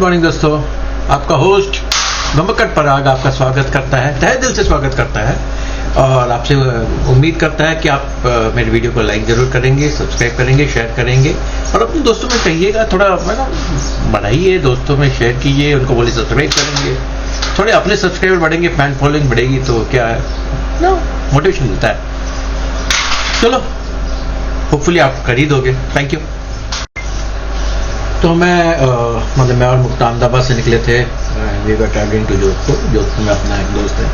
Morning दोस्तों, आपका host गमकट पराग आपका स्वागत करता है, तहे दिल से स्वागत करता है और आपसे उम्मीद करता है कि आप मेरे वीडियो को लाइक ज़रूर करेंगे, सब्सक्राइब करेंगे, शेयर करेंगे और अपने दोस्तों में कहिएगा, थोड़ा बढ़ाइए, दोस्तों में शेयर कीजिए, उनको बोलिए सब्सक्राइब करेंगे, थोड़े अपने सब्सक्राइबर बढ़ेंगे, फैन फॉलोइंग बढ़ेगी तो क्या है ना, मोटिवेशन मिलता है। चलो, होपफुली आप कर ही दोगे। Thank you. तो मैं और मुक्ता अहमदाबाद से निकले थे। We were travelling to Jodhpur में अपना एक दोस्त है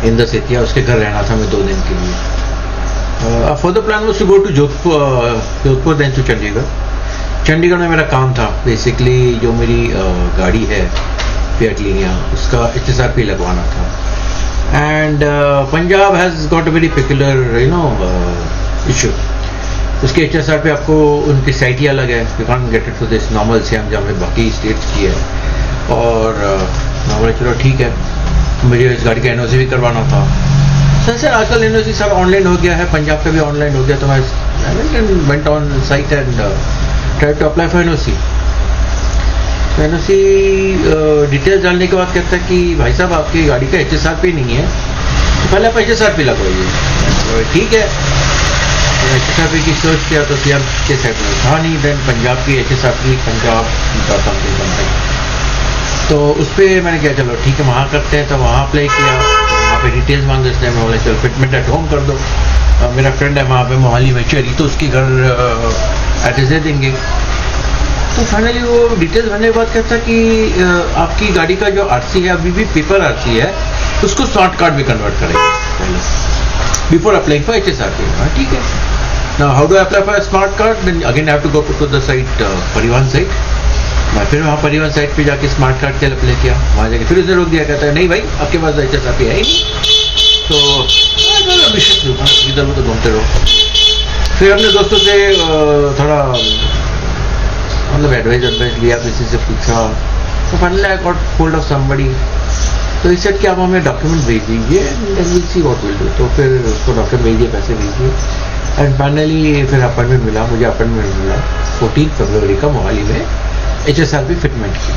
इंद्र सेतिया, उसके घर रहना था मैं 2 दिन के लिए। Further plan was to go to Jodhpur then to Chandigarh में मेरा काम था। बेसिकली जो मेरी गाड़ी है फिएट लिनिया, उसका HSRP लगवाना था। And Punjab has got a very peculiar issue. उसके HSRP आपको उनकी साइट ही अलग है, you can't get it to this normal same जहाँ में बाकी स्टेट्स की है। और बोले चलो ठीक है, मुझे इस गाड़ी का NOC भी करवाना था। सर आजकल NOC सब ऑनलाइन हो गया है, पंजाब का भी ऑनलाइन हो गया, तो मैं went on site and try to apply for NOC। NOC details जानने के बाद कहता है कि भाई साहब आपकी गाड़ी का HSRP नहीं है, तो पहले आप HSRP लगवाइए। ठीक है, HSRP की सोच किया तो CM के साइड में था नहीं, देन पंजाब की HSRP पंजाब तो उस पर मैंने किया चलो ठीक है वहाँ करते हैं, तो वहाँ अप्लाई किया। वहाँ पे डिटेल्स मांग देते हैं, मैं बोला चलो फिटमेंट एट होम कर दो। मेरा फ्रेंड है वहाँ पे मोहाली में चेरी, तो उसकी घर एड्रेस दे देंगे। तो फाइनली वो डिटेल्स भरने के बाद कहता कि आपकी गाड़ी का जो RC है अभी भी पेपर RC है, उसको स्मार्ट कार्ड में कन्वर्ट करेंगे पहले बिफोर अप्लाइंग फॉर HSRP। ठीक है, now how do apply for smart card, then again have to go to the site Parivahan site. मैं फिर वहाँ परिवहन साइट पे जाके स्मार्ट कार्ड के लिए अप्लाई किया, वहाँ जाके फिर उसने रोक दिया, कहता है नहीं भाई आपके पास HSRP है ही नहीं। तो इधर उधर घूमते रहो। फिर हमने दोस्तों से थोड़ा मतलब एडवाइस लिया, किसी से पूछा, तो finally I got hold of somebody. तो इस सेट कि आप हमें डॉक्यूमेंट भेज दीजिए and will see what will do. तो फिर उसको डॉक्यूमेंट भेजिए, पैसे भेजिए एंड फाइनली फिर अपॉइंटमेंट मिला, मुझे अपॉइंटमेंट मिला 14 फरवरी का मोहाली में HSRP फिटमेंट की।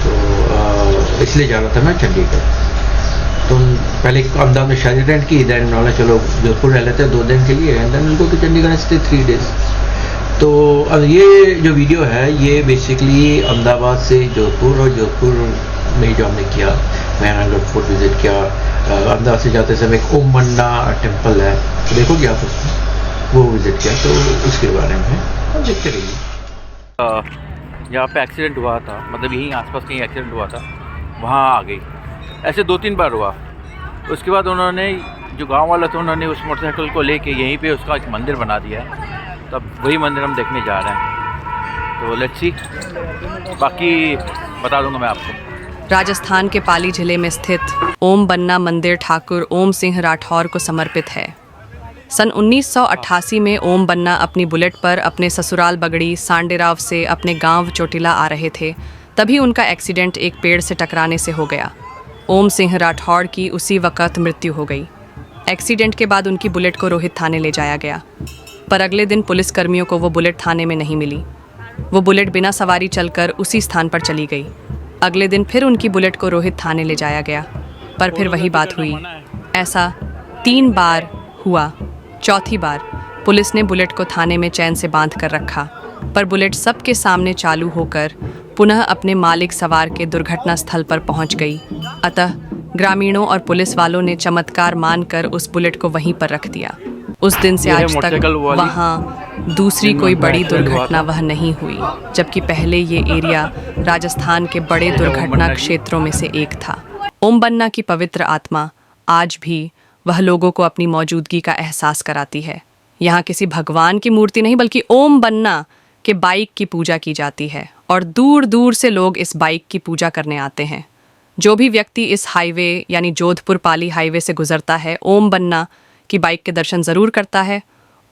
तो इसलिए जा रहा था मैं चंडीगढ़। तो पहले अहमदाबाद में शादी रेंट की, देन बोला चलो जोधपुर रह लेते हैं 2 दिन के लिए and then will go to Chandigarh stay 3 days. तो अब ये जो वीडियो है ये बेसिकली अहमदाबाद से जोधपुर और जोधपुर में जो हमने किया, मेहरानगढ़ फोर्ट विजिट किया। अहमदाबाद से जाते समय एक ओम बन्ना टेम्पल है, तो देखोगे आप उसमें, वो विजिट किया, तो उसके बारे में हम देखते रहिए। जहाँ पे एक्सीडेंट हुआ था, मतलब यहीं आसपास कहीं एक्सीडेंट हुआ था, वहाँ आ गई। ऐसे 2-3 बार हुआ। उसके बाद उन्होंने जो गांव वाले थे, उन्होंने उस मोटरसाइकिल को लेके यहीं पे उसका एक मंदिर बना दिया है। तब वही मंदिर हम देखने जा रहे हैं, तो लेट्स सी, बाकी बता दूंगा मैं आपको। राजस्थान के पाली जिले में स्थित ओम बन्ना मंदिर ठाकुर ओम सिंह राठौर को समर्पित है। सन 1988 में ओम बन्ना अपनी बुलेट पर अपने ससुराल बगड़ी सांडेराव से अपने गांव चोटिला आ रहे थे, तभी उनका एक्सीडेंट एक पेड़ से टकराने से हो गया। ओम सिंह राठौर की उसी वक्त मृत्यु हो गई। एक्सीडेंट के बाद उनकी बुलेट को रोहित थाने ले जाया गया, पर अगले दिन पुलिस कर्मियों को वो बुलेट थाने में नहीं मिली। वो बुलेट बिना सवारी चलकर उसी स्थान पर चली गई। अगले दिन फिर उनकी बुलेट को रोहित थाने ले जाया गया, पर फिर वही बात हुई। ऐसा 3 बार हुआ। चौथी बार पुलिस ने बुलेट को थाने में चैन से बांध कर रखा, पर बुलेट सबके सामने चालू होकर पुनः अपने मालिक सवार के दुर्घटना स्थल पर पहुंच गई। अतः ग्रामीणों और पुलिस वालों ने चमत्कार मानकर उस बुलेट को वहीं पर रख दिया। उस दिन से आज तक वहाँ दूसरी कोई बड़ी दुर्घटना वह नहीं हुई, जबकि पहले ये एरिया राजस्थान के बड़े दुर्घटना क्षेत्रों में से एक था। ओम बन्ना की पवित्र आत्मा आज भी वह लोगों को अपनी मौजूदगी का एहसास कराती है। यहाँ किसी भगवान की मूर्ति नहीं बल्कि ओम बन्ना के बाइक की पूजा की जाती है और दूर दूर से लोग इस बाइक की पूजा करने आते हैं। जो भी व्यक्ति इस हाईवे यानी जोधपुर पाली हाईवे से गुजरता है, ओम बन्ना की बाइक के दर्शन ज़रूर करता है।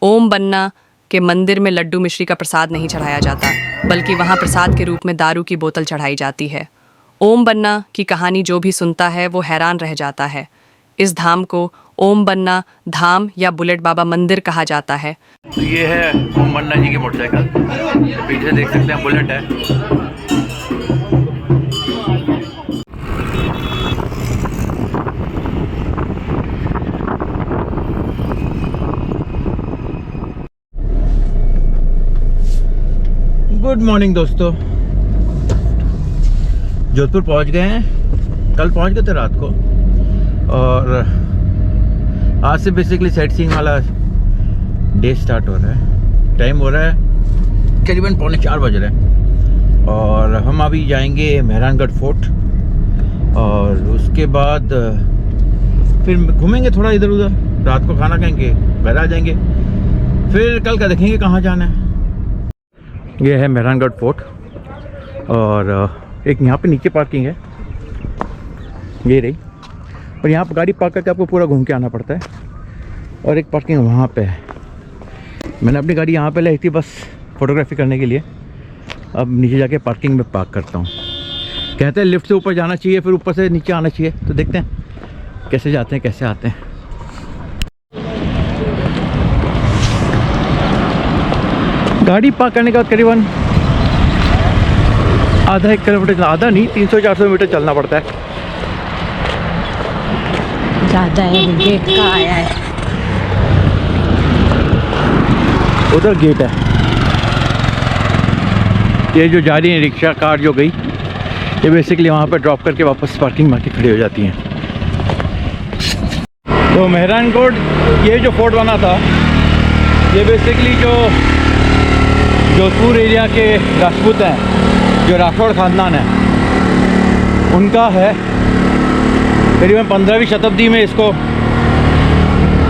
ओम बन्ना के मंदिर में लड्डू मिश्री का प्रसाद नहीं चढ़ाया जाता, बल्कि वहाँ प्रसाद के रूप में दारू की बोतल चढ़ाई जाती है। ओम बन्ना की कहानी जो भी सुनता है वो हैरान रह जाता है। इस धाम को ओम बन्ना धाम या बुलेट बाबा मंदिर कहा जाता है। तो ये है ओम बन्ना जी की मोटरसाइकिल, पीछे देख सकते हैं बुलेट है। मॉर्निंग दोस्तों, जोधपुर पहुंच गए हैं। कल पहुंच गए थे रात को और आज से बेसिकली साइट सीइंग वाला डे स्टार्ट हो रहा है। टाइम हो रहा है करीबन 3:45 बज रहे हैं और हम अभी जाएंगे मेहरानगढ़ फोर्ट और उसके बाद फिर घूमेंगे थोड़ा इधर उधर, रात को खाना खाएंगे, घर आ जाएंगे, फिर कल का देखेंगे कहाँ जाना है। ये है मेहरानगढ़ फोर्ट और एक यहाँ पे नीचे पार्किंग है, ये रही, और यहाँ पर गाड़ी पार्क करके आपको पूरा घूम के आना पड़ता है। और एक पार्किंग वहाँ पे है। मैंने अपनी गाड़ी यहाँ पे लाई थी बस फोटोग्राफी करने के लिए। अब नीचे जाके पार्किंग में पार्क करता हूँ। कहते हैं लिफ्ट से ऊपर जाना चाहिए, फिर ऊपर से नीचे आना चाहिए, तो देखते हैं कैसे जाते हैं कैसे आते हैं। गाड़ी पार्क करने के बाद करीबन आधा 1 किलोमीटर, आधा नहीं 300-400 मीटर चलना पड़ता है। ज़्यादा है, गेट का आया है। उधर गेट है। ये जो जा रही है रिक्शा कार जो गई, ये बेसिकली वहाँ पर ड्रॉप करके वापस पार्किंग में आके खड़ी हो जाती हैं। तो मेहरानगढ़ ये जो फोर्ट बना था, ये बेसिकली जो जोधपुर एरिया के राजपूत हैं, जो राठौड़ ख़ानदान है, उनका है। करीबन 15वीं शताब्दी में इसको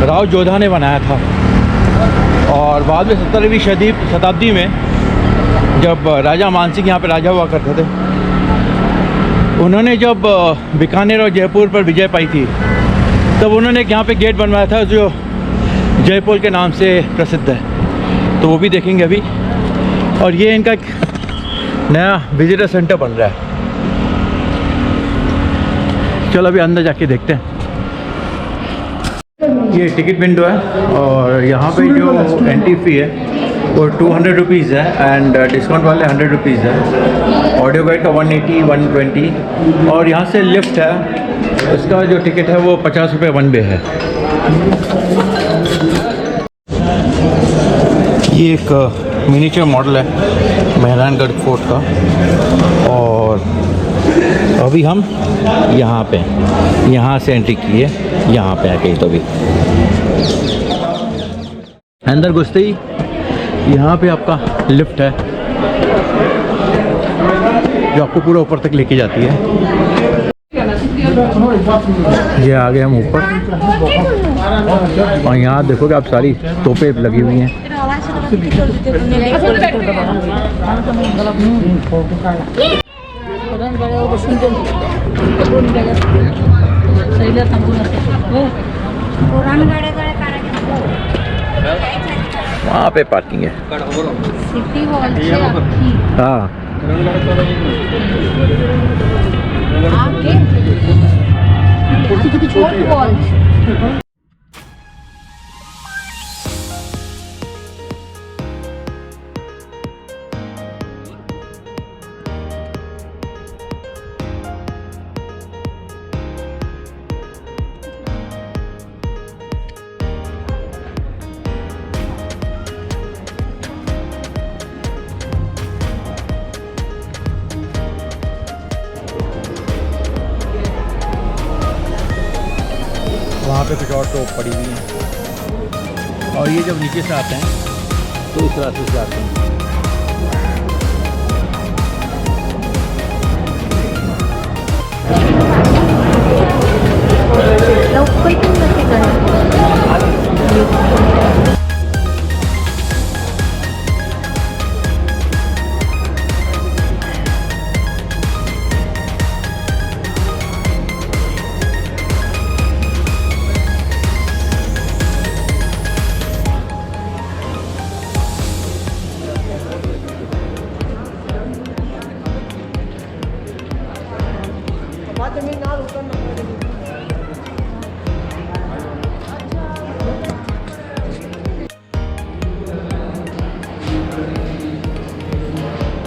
राव जोधा ने बनाया था और बाद में 17वीं शताब्दी में जब राजा मानसिंह यहाँ पे राजा हुआ करते थे, उन्होंने जब बीकानेर और जयपुर पर विजय पाई थी, तब उन्होंने यहाँ पे गेट बनवाया था जो जयपुर के नाम से प्रसिद्ध है। तो वो भी देखेंगे अभी। और ये इनका एक नया विजिटर सेंटर बन रहा है। चलो अभी अंदर जाके देखते हैं। ये टिकट विंडो है और यहाँ पे जो एंट्री फी है वो 200 रुपीज़ है एंड डिस्काउंट वाले 100 रुपीज़ है। ऑडियो गाइड का 180, 120 और यहाँ से लिफ्ट है, उसका जो टिकट है वो 50 रुपये वन वे है। ये एक मिनीचर मॉडल है मेहरानगढ़ फोर्ट का और अभी हम यहाँ पे, यहाँ से एंट्री की है, यहाँ पे आके तो भी अंदर घुसते ही यहाँ पे आपका लिफ्ट है जो आपको पूरा ऊपर तक लेके जाती है। ये आ गए हम ऊपर और यहाँ देखोगे आप सारी तोपें लगी हुई हैं। वहाँ पे पार्किंग है। सिटी हॉल से आपकी हाँ छोटी हॉल। वहाँ पे कुछ और टोप पड़ी हुई हैं और ये जब नीचे से आते हैं तो इस रास्ते से आते हैं।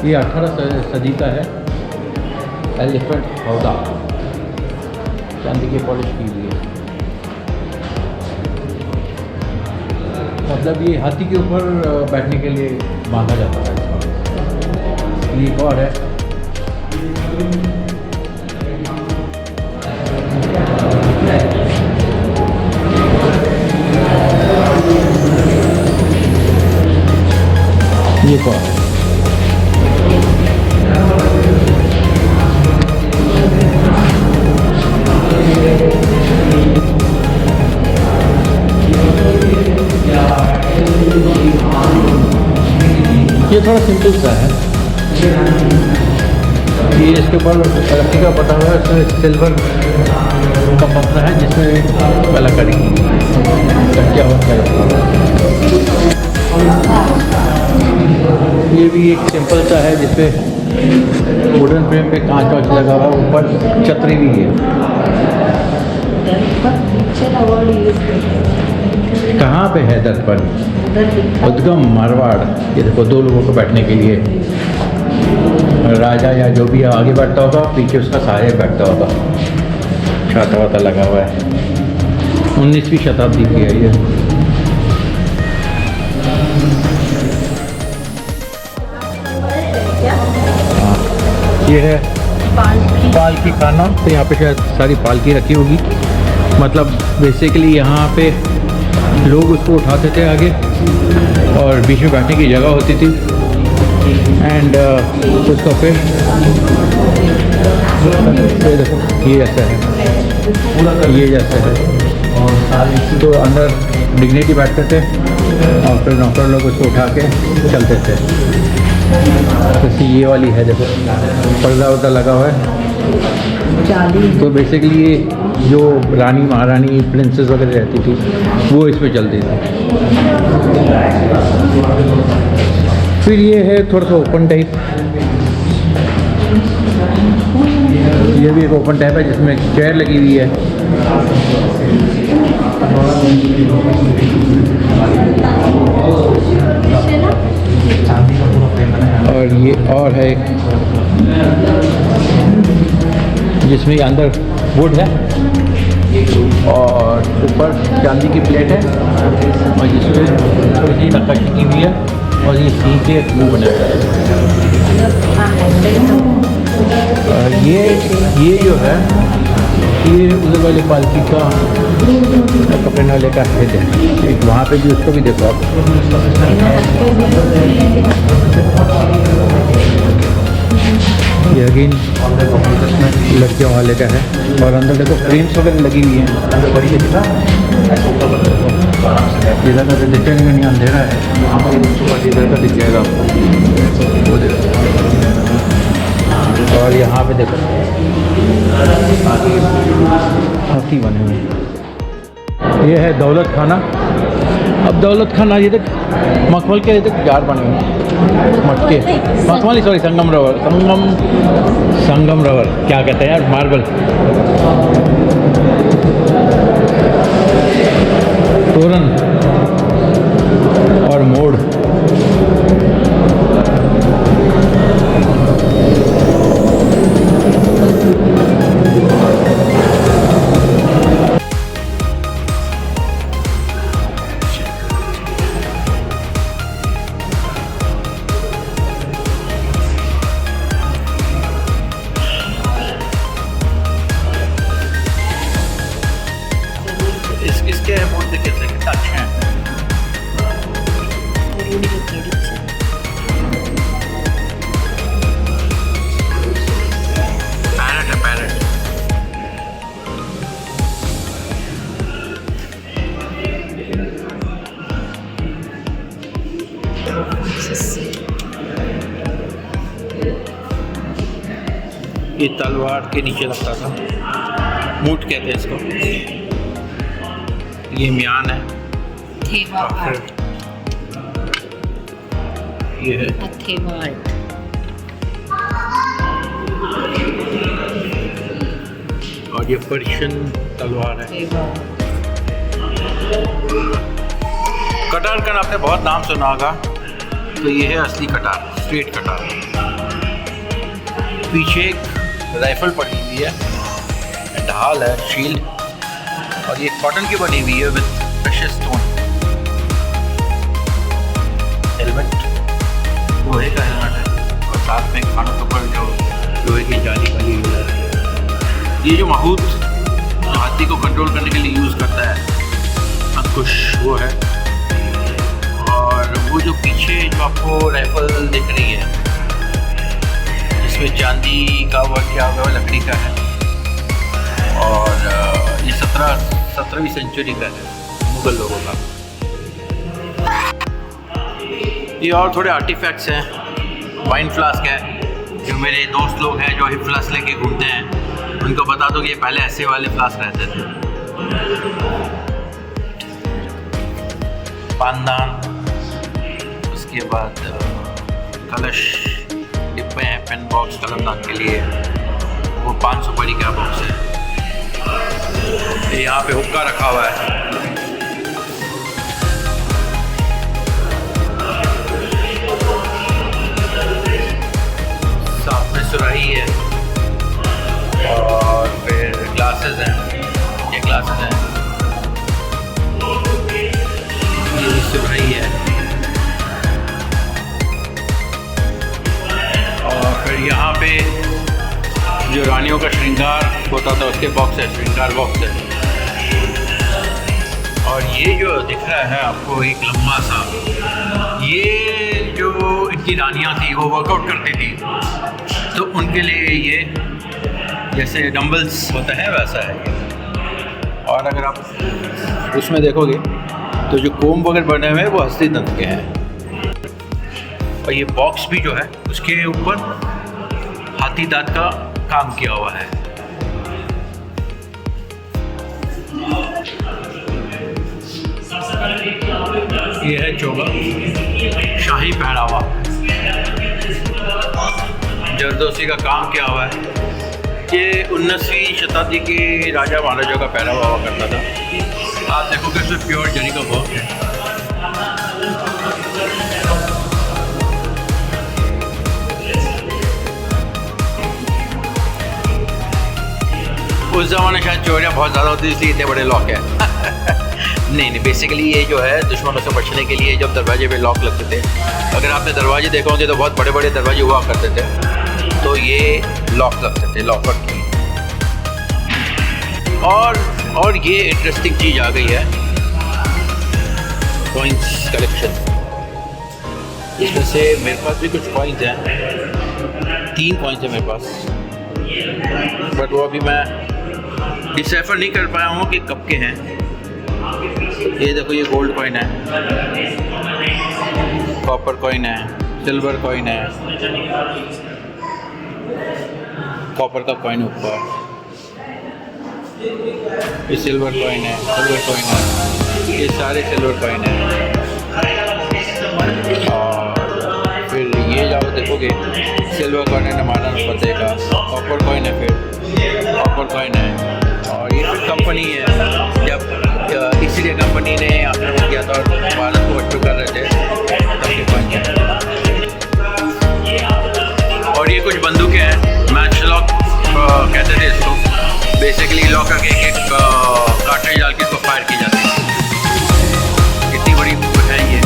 ये 18 सदी का है एलिफेंट हौदा, चांदी की पॉलिश की हुई है। मतलब ये हाथी के ऊपर बैठने के लिए बांधा जाता था इसका। ये एक और है। ये कौन? ये थोड़ा सिंपल सा है। ये इसके ऊपर रस्सी का बटा हुआ है, इसमें सिल्वर का पत्थर है जिसमें कलाकारी की क्या होता है। ये भी एक सिंपल सा है जिसपे वुडन फ्रेम पे कांच वाँच लगा हुआ है, ऊपर छतरी भी है। कहाँ पे है दर्पण? उद्गम मारवाड़। ये देखो, 2 लोगों को बैठने के लिए, राजा या जो भी आगे बैठता होगा, पीछे उसका सहायक बैठता होगा। छाता वाता लगा हुआ है, 19वीं शताब्दी की है ये। हाँ, ये है पालकी खाना। तो यहाँ पे शायद सारी पालकी रखी होगी, मतलब बेसिकली यहाँ पे लोग उसको उठाते थे आगे और बीच में बैठने की जगह होती थी। एंड उसका फिर देखो, ये ऐसा है, ये जैसा है। तो अंदर डिग्निटी बैठते थे और फिर नौकर लोग उसको उठा के चलते थे। जैसे ये वाली है, देखो पर्दा वर्दा लगा हुआ है। तो बेसिकली ये जो रानी महारानी प्रिंसेस वगैरह रहती थी वो इसमें चलती थी। फिर ये है थोड़ा सा ओपन टाइप। ये भी एक ओपन टाइप है जिसमें चेयर लगी हुई है। और ये और है एक जिसमें अंदर वुड है और ऊपर चांदी की प्लेट है और जिसमें थोड़ी सी नक्काशी की हुई है और ये सिंह के मुँह बने हुए हैं। ये जो है ये उधर वाले पालकी का पकड़ने वाले का हेड है। एक वहाँ पे भी, उसको भी देखो आप। ये अगेन लड़कियों वाले का है और अंदर देखो फ्रेम्स वगैरह लगी हुई हैं। इधर का तो दिखेगा नहीं, अंधेरा है। इधर का दिख जाएगा आपको। और यहाँ पे देखो हाथी बने हुए। ये है दौलत खाना। अब दौलत खाना ये देख मखमल के देख जार बने हुए, मटके मखमल, सॉरी संगम रबर क्या कहते हैं यार, मार्बल। तोरण और मोड़। इसके मोड़ देखे कितना अच्छे हैं। पैरेट है, पैरेट। ये तलवार के नीचे लगता था, मूठ कहते हैं इसको। ये म्यान है, थेवा आर्ट, ये है थेवा आर्ट। और ये पर्शियन तलवार है। कटार का आपने बहुत नाम सुना होगा, तो ये है असली कटार, स्ट्रेट कटार। पीछे एक राइफल पड़ी हुई है, ढाल है, शील्ड, और ये कॉटन की बनी हुई है विद प्रेशियस स्टोन। हेलमेट लोहे का हेलमेट है और साथ में खानों के ऊपर जो लोहे की जाली वाली है। ये जो माहूत हाथी को कंट्रोल करने के लिए यूज़ करता है अंकुश, वो है। और वो जो पीछे जो आपको राइफल दिख रही है जिसमें चांदी का वर्क किया हुआ है, लकड़ी का है। और ये 17वीं सेंचुरी का है, मुगल लोगों का। ये और थोड़े आर्टिफैक्ट्स हैं। वाइन फ्लास्क है, जो मेरे दोस्त लोग हैं जो हिप फ्लास्क लेके घूमते हैं, उनको बता दो कि ये पहले ऐसे वाले फ्लास्क रहते थे। पानदान, उसके बाद कलश, डिब्बे हैं, पेन बॉक्स कलमदान के लिए, वो 5 सुपारी का बॉक्स है। यहाँ पे हुक्का रखा हुआ है। साथ में सुराही है और फिर ग्लासेस हैं। ये ग्लासेस हैं, ये भी सुराही है। और फिर यहाँ पे जो रानियों का श्रृंगार होता था उसके बॉक्स है, श्रृंगार बॉक्स है। और ये जो दिख रहा है आपको एक लंबा सा, ये जो इनकी रानियाँ थी वो वर्कआउट करती थी, तो उनके लिए ये जैसे डंबल्स होता है वैसा है ये। और अगर आप उसमें देखोगे तो जो कोम वगैरह बने हुए हैं वो हस्ती दंत के हैं। और ये बॉक्स भी जो है उसके ऊपर हाथी दांत का काम किया हुआ है। ये है चोगा, शाही पहरावा, जरदोसी का काम किया हुआ है। ये 19वीं शताब्दी के राजा महाराजा का पहरावा हुआ करता था। आप देखोगे इसमें प्योर जरी का वर्क है। उस ज़माने शायद चोरियाँ बहुत ज़्यादा होती थी, इसलिए इतने बड़े लॉक है। नहीं, बेसिकली ये जो है दुश्मनों से बचने के लिए जब दरवाजे पे लॉक लगते थे, अगर आपने दरवाजे देखोगे तो बहुत बड़े बड़े दरवाजे हुआ करते थे, तो ये लॉक लगते थे, लॉकर की। और ये इंटरेस्टिंग चीज़ आ गई है, कॉइन्स कलेक्शन। इसमें से मेरे पास भी कुछ कॉइन्स हैं, 3 कॉइन्स हैं मेरे पास, बट वो अभी मैं डिसाइफर नहीं कर पाया हूँ कि कब के हैं। ये देखो, ये गोल्ड कॉइन है, कॉपर कॉइन है, सिल्वर कॉइन है, कॉपर का कॉइन ऊपर, ये सिल्वर कॉइन है, सिल्वर कॉइन है, ये सारे सिल्वर कॉइन है। और फिर ये जाओ देखोगे, सिल्वर कॉइन है महाराणा प्रताप का, कॉपर कॉइन है, फिर कॉपर कॉइन है। और ये फिर कंपनी है, जब इसलिए कंपनी ने आक्रमण किया था और भारत को अटू कर रहे थे, तब ये कॉइन है। और ये कुछ बंदूकें हैं, मैच लॉक कहते थे इसको। बेसिकली लॉक करके एक कार्ट्रिज डाल के इसको फायर की जाती है। कितनी बड़ी है ये,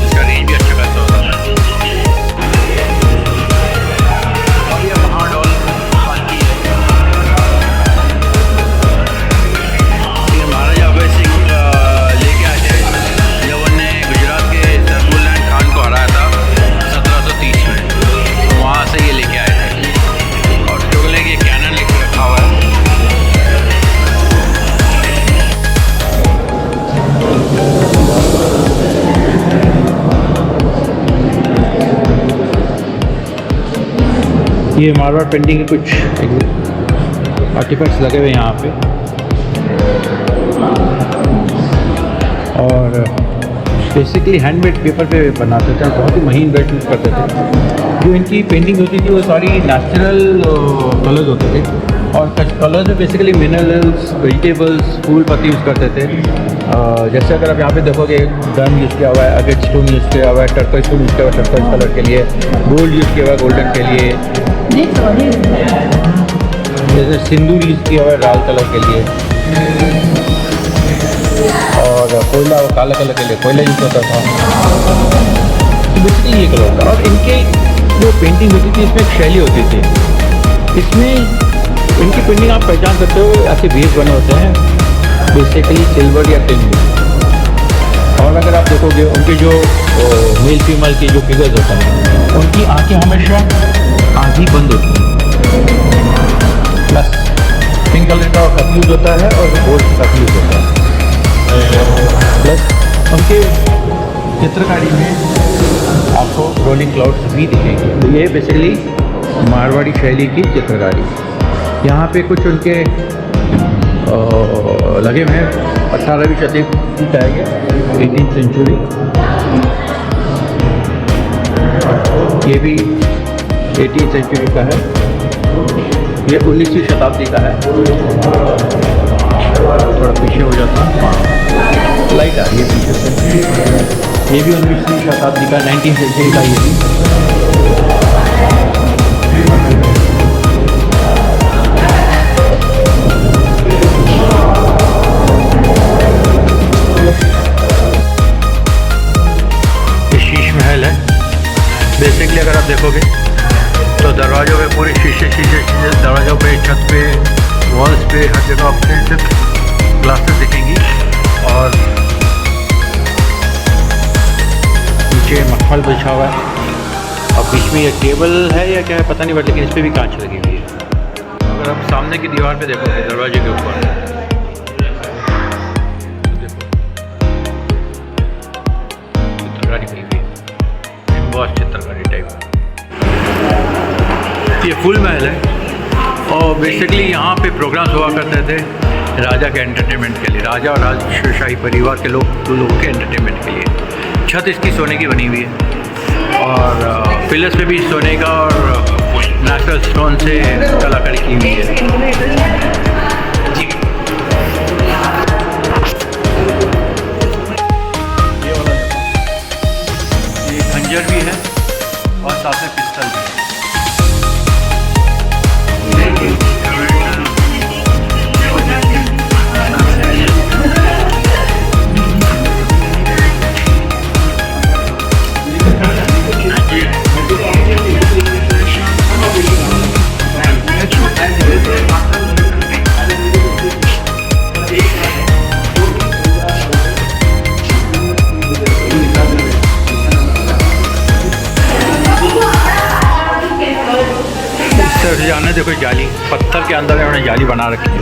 इसका रेंज भी अच्छा खासा होता है। और ये महाडोल पालकी है, ये महाराजा अभय सिंह लेके आए थे जब उन्होंने गुजरात के सरबुलैंड खान को हराया था 1730 में, वहाँ से ये लेके आए थे। और चुगले के कैनन लेके रखा हुआ है। ये मारवाड़ पेंटिंग के कुछ आर्टिफैक्ट्स लगे हुए यहाँ पे। और बेसिकली हैंडमेड पेपर पे बनाते थे, बहुत ही महीन ब्रश यूज़ करते थे। जो इनकी पेंटिंग होती थी वो सारी नेचुरल कलर्स होते थे, और कलर्स में बेसिकली मिनरल्स, वेजिटेबल्स, फूल पत्ती यूज़ करते थे। जैसे अगर आप यहाँ पे देखोगे, डन यूज़ किया हुआ है, अगेट स्टोन यूज़ किया हुआ है, टर्कोइज स्टोन यूज़ किया हुआ है टर्कोइज कलर के लिए, गोल्ड यूज़ किया हुआ है गोल्डन के लिए, जैसे सिंदूर यूज़ किया हुआ है लाल कलर के लिए, और कोयला काला कलर के लिए कोयला यूज़ होता था। तो बेसिकली ये कलर था। और इनके जो पेंटिंग होती थी इसमें एक शैली होती थी। इसमें इनकी पेंटिंग आप पहचान सकते हो, ऐसे बेस बने होते हैं बेसिकली सिल्वर या टिन में। और अगर आप देखोगे उनके जो मेल फीमेल की जो फिगर्स होते हैं उनकी आंखें हमेशा आधी बंद होती हैं, प्लस पिंक कलर का कप यूज होता है और गोल्ड कप यूज होता है। प्लस उनके चित्रकारी में आपको रोलिंग क्लाउड्स भी दिखेंगे। तो ये बेसिकली मारवाड़ी शैली की चित्रकारी। यहाँ पे कुछ उनके लगे हुए हैं 18वीं शताब्दी का है, 18th सेंचुरी। ये भी 18th सेंचुरी का है, ये 19वीं शताब्दी का है। थोड़ा पीछे हो जाता है, लाइट आ रही है पीछे से। ये भी 19वीं शताब्दी का, 19th सेंचुरी का ये भी। बेसिकली अगर आप देखोगे तो दरवाज़ों पे पूरे शीशे दरवाज़ों पे, छत पे, वॉल्स पे, हर जगह आपको सिर्फ ग्लासेस दिखेंगी। और नीचे मखमल बिछा हुआ है और बीच में ये टेबल है या क्या है पता नहीं, बट लेकिन इस पर भी कांच लगी हुई है। अगर आप सामने की दीवार पे देखोगे दरवाजे के ऊपर, चित्रकारी की हुई है, बहुत चित्रकारी टाइप। ये फुल महल है और बेसिकली यहाँ पे प्रोग्राम्स हुआ करते थे राजा के एंटरटेनमेंट के लिए, राजा और राजशाही परिवार के लोगों के एंटरटेनमेंट के लिए। छत इसकी सोने की बनी हुई है और पिलर्स पे भी सोने का और नेचुरल स्टोन से कलाकारी की हुई है। ये खंजर भी है और साथ में पिस्तल भी है। जाने देखो जाली, पत्थर के अंदर उन्होंने जाली बना रखी है।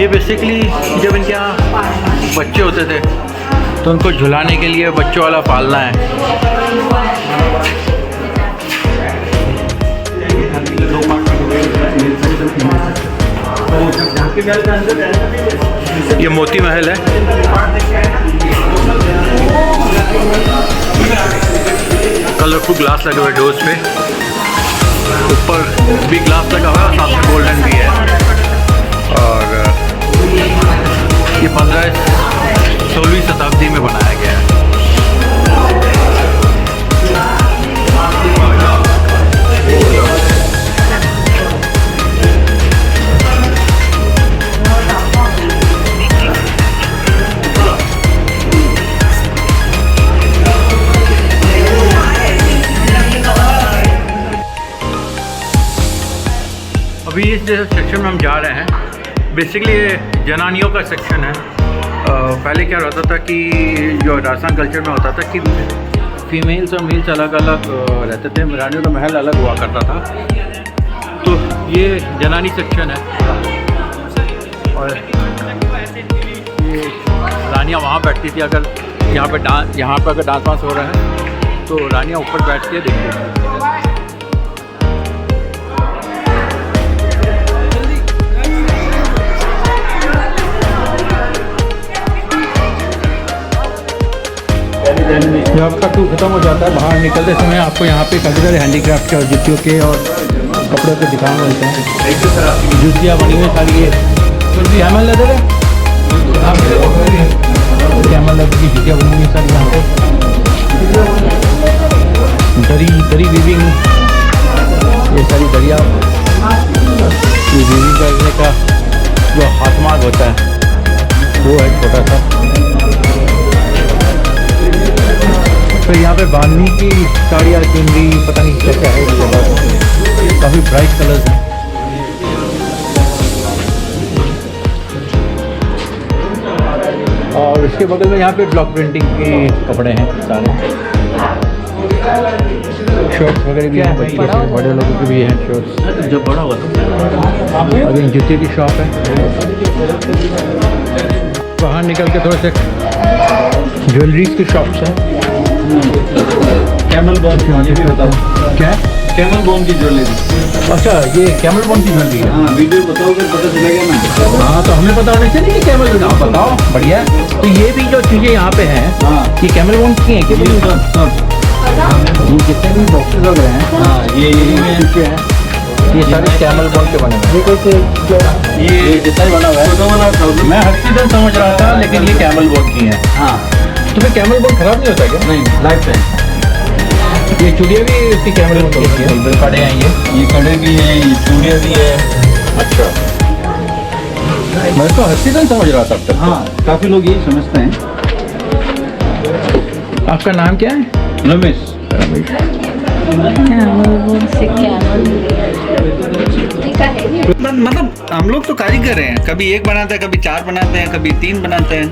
ये बेसिकली जब इनके यहाँ बच्चे होते थे तो उनको झुलाने के लिए बच्चों वाला पालना है। ये मोती महल है, कलरफुल ग्लास लगे हुए डोर्स पे, ऊपर भी ग्लास लगा हुआ है, साथ में गोल्डन भी है। और ये 15वीं-16वीं शताब्दी में बनाया गया है। अभी इस सेक्शन में हम जा रहे हैं, बेसिकली ये जनानियों का सेक्शन है। पहले क्या रहता था कि जो राजस्थान कल्चर में होता था कि फीमेल्स और मेल्स अलग अलग रहते थे, रानियों का महल अलग हुआ करता था। तो ये जनानी सेक्शन है और ये रानियाँ वहाँ बैठती थी। अगर यहाँ पर अगर डांस वांस हो रहा है तो रानियाँ ऊपर बैठ के देखती थी। जब आपका टूर खत्म हो जाता है, बाहर निकलते समय आपको यहाँ पे काफ़ी सारे हैंडीक्राफ्ट के और जुतियों के और कपड़ों के दुकान मिलते हैं। जुतियाँ बनी हुई सारी, ये कैमल लेदर है, कैमल लेदर की जुतियाँ बनी हुई सारी यहाँ पे। दरी वीविंग, ये सारी दरिया, ये वीविंग करने का जो हाथमाग होता है वो है छोटा सा। तो यहाँ पे बांधनी की साड़ियाँ, चुनरी, पता नहीं क्या क्या है इस जगह। काफ़ी ब्राइट कलर्स हैं। और इसके बगल में यहाँ पे ब्लॉक प्रिंटिंग के कपड़े हैं सारे। शर्ट्स वगैरह भी हैं, बड़े लोगों के भी हैं शर्ट्स। जब बड़ा होगा तो अभी जूते की शॉप है। बाहर निकल के थोड़े से ज्वेलरीज की शॉप्स हैं। कैमल बोन ये भी बताओ क्या? कैमल बोन की ज्वेलरी। अच्छा, ये कैमल बोन की ज्वेलरी है। हाँ वीडियो बताओगे पता चलेगा ना। हाँ, तो हमें पता होना चाहिए कि कैमल बोन। आप बताओ, बढ़िया। तो ये भी जो चीज़ें यहाँ पे हैं, हाँ ये कैमल बोन की हैं कि ये सब ये जितने भी बॉक्सेस वगैरह हैं, हाँ ये रेडीमेड के हैं। ये सारे कैमल बोन के बने हुए हैं। ये जितना ही बना हुआ है मैं हॉस्पिटल समझ रहा था, लेकिन ये कैमल बोन की है। हाँ तो फिर कैमल बोन खराब नहीं होता क्या? नहीं लाइफ टाइम। ये चूड़िया भी इसकी कैमल बोन की है। कड़े हैं ये कड़े भी हैं, ये चूड़िया भी है। अच्छा, मैं तो हॉस्पिटल समझ रहा था अब तक। हाँ काफी लोग यही समझते हैं। आपका नाम क्या है? रमेश। मतलब हम लोग तो कारीगर हैं, कभी एक बनाते हैं, कभी 4 बनाते हैं, कभी 3 बनाते हैं।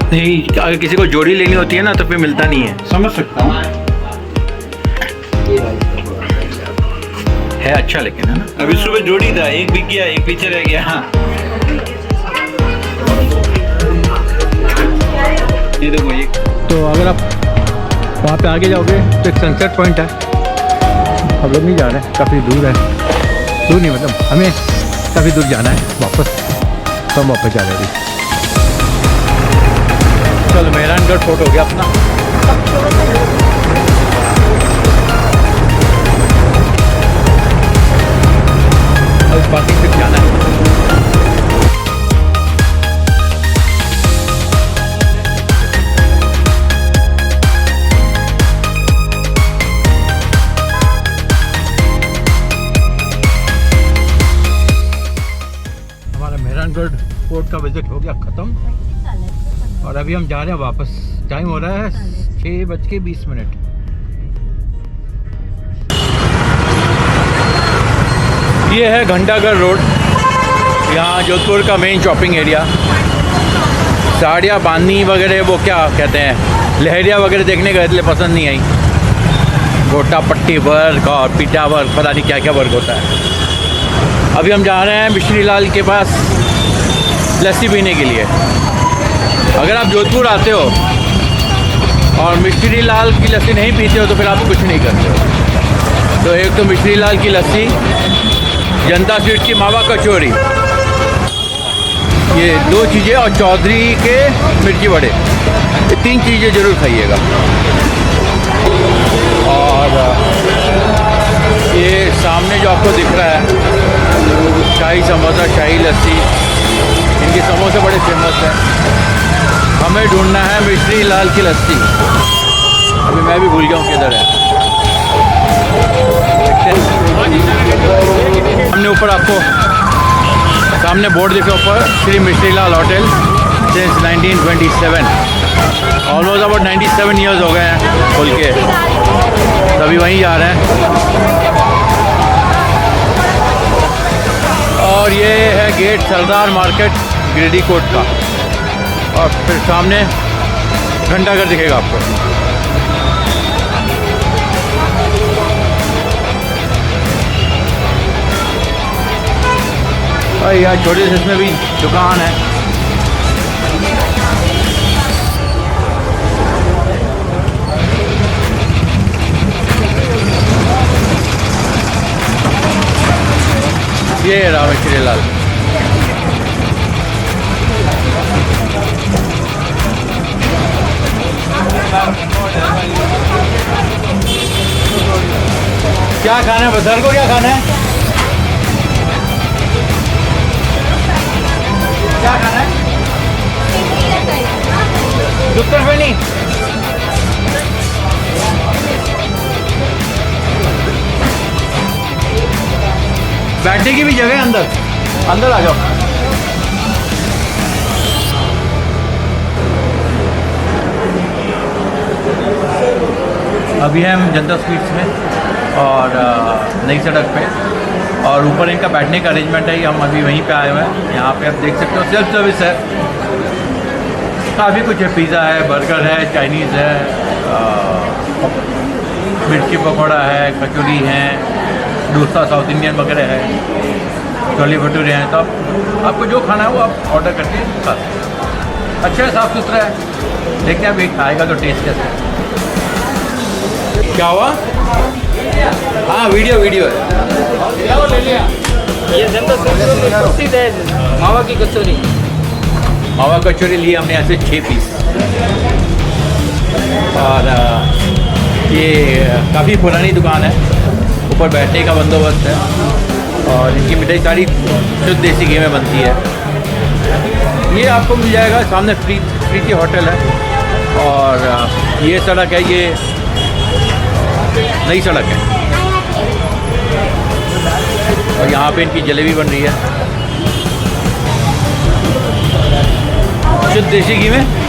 नहीं, अगर किसी को जोड़ी लेनी होती है ना तो फिर मिलता नहीं है। समझ सकता हूँ। है अच्छा लेकिन, है ना? अभी सुबह जोड़ी था, एक बिक गया, एक पीछे रह गया। हाँ ये देखो ये। तो अगर आप वहाँ पे आगे जाओगे तो एक सनसेट पॉइंट है। हम लोग नहीं जा रहे हैं, काफ़ी दूर है। दूर नहीं मतलब हमें काफ़ी दूर जाना है वापस, तो हम वापस जा रहे हैं अभी। चलो, मेहरानगढ़ फोर्ट हो गया अपना। अब पार्किंग तक जाना है। हमारा मेहरानगढ़ फोर्ट का विजिट हो गया ख़त्म, और अभी हम जा रहे हैं वापस। टाइम हो रहा है 6:20। ये है घंटाघर रोड, यहाँ जोधपुर का मेन शॉपिंग एरिया। साड़ियाँ बांधनी वगैरह, वो क्या कहते हैं, लहरिया वगैरह देखने गए थे, पसंद नहीं आई। गोटा पट्टी वर्क और पीटा वर्क, पता नहीं क्या क्या वर्क होता है। अभी हम जा रहे हैं मिश्री लाल के पास लस्सी पीने के लिए। अगर आप जोधपुर आते हो और मिश्री लाल की लस्सी नहीं पीते हो तो फिर आप कुछ नहीं करते हो। तो एक तो मिश्री लाल की लस्सी, जनता स्वीट की मावा कचौरी, ये 2 चीज़ें, और चौधरी के मिर्ची वड़े, ये 3 चीज़ें ज़रूर खाइएगा। और ये सामने जो आपको दिख रहा है, शाही समोसा, शाही लस्सी, इनके समोसे बड़े फेमस हैं। हमें ढूंढना है मिश्री लाल की लस्सी। अभी मैं भी भूल गया हूँ किधर है। हमने ऊपर आपको सामने बोर्ड देखा, ऊपर Shri Mishri Lal hotel since 1927। Almost about 97 years हो गए हैं खुल के। तभी वहीं जा रहे हैं। और ये है गेट सरदार मार्केट गिरिडीह कोट का, और फिर सामने घंटाघर दिखेगा आपको। और यार छोटे से इसमें भी दुकान है। ये रहा मिश्री लाल। क्या खाना है बसर को, क्या खाना है? क्या खाना है? दुत्तर फेनी। बैठने की भी जगह है अंदर, अंदर आ जाओ। अभी हम जनता स्वीट्स में और नई सड़क पे, और ऊपर इनका बैठने का अरेंजमेंट है, हम अभी वहीं पे आए हुए हैं। यहाँ पे आप देख सकते हो सेल्फ सर्विस है, काफ़ी कुछ है, पिज़्ज़ा है, बर्गर है, चाइनीज़ है, मिर्ची पकौड़ा है, कचौरी है, डोसा साउथ इंडियन वगैरह है, छोले भटूरे हैं। तो आपको जो खाना है वो आप ऑर्डर करके खा सकते हैं। अच्छा है, साफ़ सुथरा है, देखते हैं अब एक खाएगा तो टेस्ट कैसा है। क्या हुआ? हाँ, वीडियो है। ये जनता प्रसिद्ध है मावा की कचौरी। मावा कचौरी लिए हमने ऐसे 6 पीस, और ये काफ़ी पुरानी दुकान है, ऊपर बैठने का बंदोबस्त है, और इनकी मिठाई सारी शुद्ध देसी घी में बनती है। ये आपको मिल जाएगा सामने प्रीति होटल है, और ये सड़क है, ये नई सड़क है, और यहाँ पे इनकी जलेबी बन रही है शुद्ध देसी घी में।